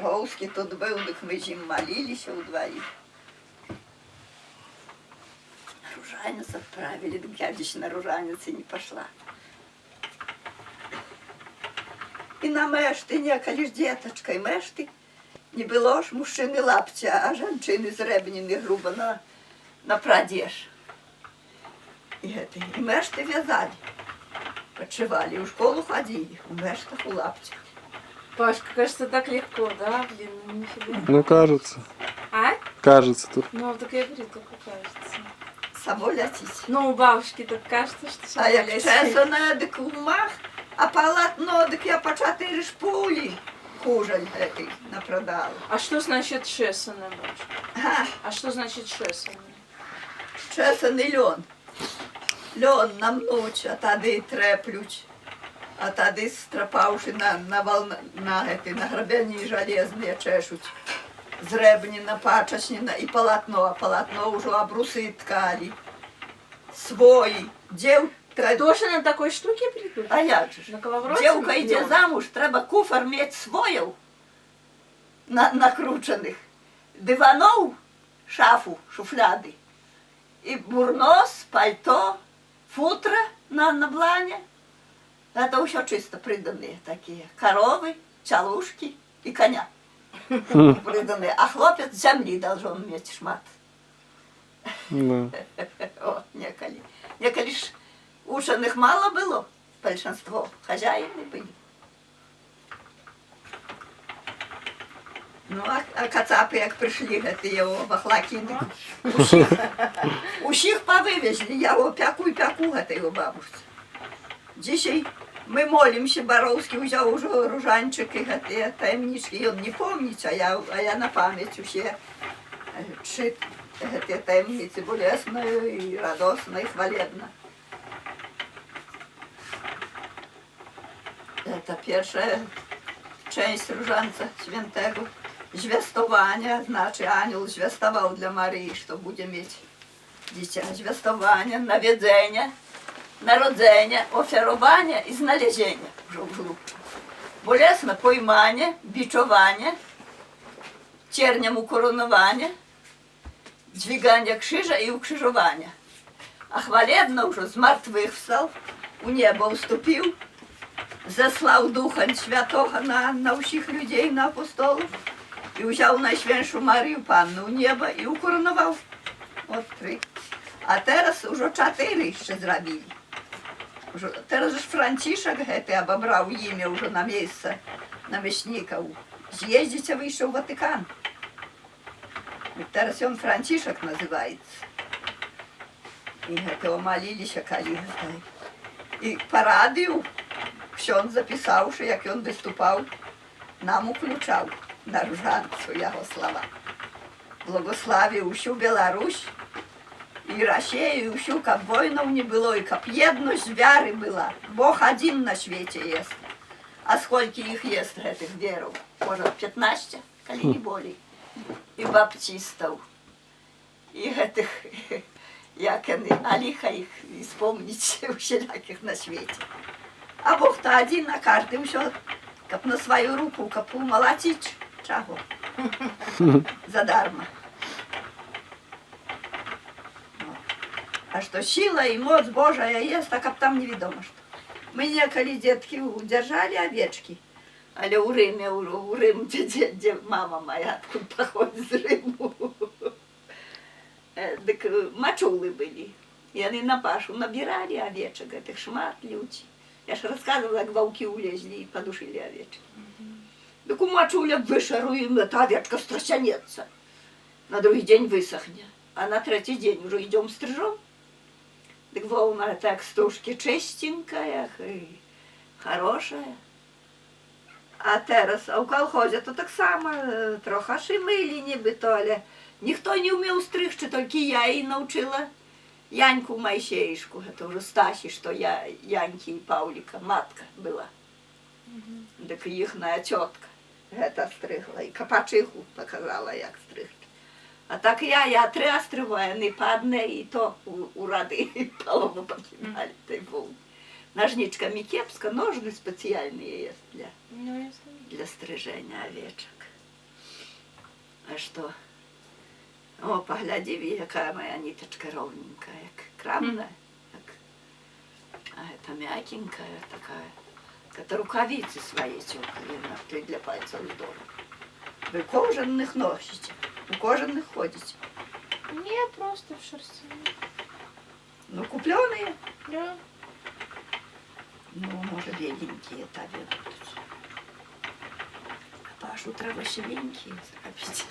Боровский тут был, так мы с ним молились удвоих. Ружанец отправили, так я здесь на ружанец и не пошла. І на мешти, некалі ж діточкою мешти, не було ж мужчини лаптя, а жінчини зребнені грубо на прадеж. І мешти в'язали, подшивали, в школу ходили, в мештах, у лаптях. Пашка, кажется, так легко, да? Блин, нифига. Ну, кажется. А? Кажется тут. Ну, так я говорю, только кажется. Самолятить. Ну, у бабушки так кажется, что А як самолетить. часу на дик умах, а полотно, дик я по 4 шпулі кужель этой напродала. А что значит шесаная, бабушка? Ага. А что значит шесаная? Чесаний льон. Льон намнуть, а тоді треплють. А тоді страпавши на грабяні железні чешуть. Зребні, напачечні, і полотно, а полотно вже обруси ткали. Свої. Тоже на такой штуке придут? А як же ж? На коловороте? Дівка йде замуж, треба куфар мати своїв накручених. Диванов, шафу, шуфляди. І бурнос, пальто, футра на блане. Это все чисто приданные такие. Коровы, чалушки и коня. Приданные. А хлопец земли должен иметь шмат. Да. О, неколи. Неколи ж ученых мало было, большинство хозяины были. Ну, а кацапы, як пришли, это его бахлакины. Усіх повывезли, я его пяку, это его бабушка. Dzisiaj мы молимся, Боровский взял уже ружанчик и таємнички, и он не помнит, а я на память все чит эти таємниці болезною и радостно, и хвалебно. Это первая часть Różańca Świętego. Zwiastowania, znaczy anioł zwiastował dla Maryi, że będzie mieć dziecię. Zwiastowania, nawiedzenia, narodzenia, ofiarowania i znalezienia w żłobku. Bolesne pojmanie, biczowanie, cierniem ukoronowanie, dźwiganie krzyża i ukrzyżowania. A chwalebno już z martwych wstał, u nieba ustąpił, zesłał Ducha Świętego na wszystkich ludzi, na apostolów i wziął Najświętszą Marię Panną nieba i ukoronował. Od 3. A teraz już 4 jeszcze zrobili. Teraz już Franciszek obrał imię już na miejsce namiestnika. Zjeździć, a wyjść w Watykan. I teraz on Franciszek называется. I молились, коли. I po radiu ksiądz zapisawszy, jak on wystупał, nam uключał na różańcu jego słowa. Błogosławił всю Беларусь i Rosję, i всю, как wojną nie było, i как jedność wiary była. Bóg один na świecie jest. A сколько ich jest, tych wierów? Może 15, коли nie boli. I baptistów. I tych, jak alicha ich wspomnieć, wszelakich na świecie. A Bóg to один, a każdy musiał na swoją ruku kapu молотить. Czego? За darmo. А что сила и моц Божия есть, так об там неведомо что. Мы неколи детки удержали овечки, але у Риме, у Рим, где мама моя откуда походит из Риму. Так мачулы были. И они на пашу набирали овечек, этих шмат, лють. Я же рассказывала, как волки улезли и подушили овечек. Так у мачуля вышаруем, эта овечка страсянется. На другой день высохнет. А на третий день уже идем стрижем. Так волна так стужки чистенькая, хорошая. А teraz, а у колхозі то так само, трохи шимили нібито, але ніхто не вмів стригти, тільки я її навчила. Яньку Майсеїшку, це вже Стасі, що я Яньки і Павліка, матка була. Так їхня тітка це стригла, і капачиху показала, як стригти. А так я 3 остригаю, не по одне, і то у ради полову покидали, той був. Ножничками кепська, ножны спеціальні є для стриження овечок. А что? О, погляди, какая моя ниточка ровненькая, крамная. А это мягенькая такая. Это рукавицы свои теплые, ты для пальцев здорово. Вы кожаных носите, у кожаных ходите. Не, просто в шерсти. Ну, купленные. Да. Ну, может, беленькие табе будут. А Пашу треба ще венькі зробити.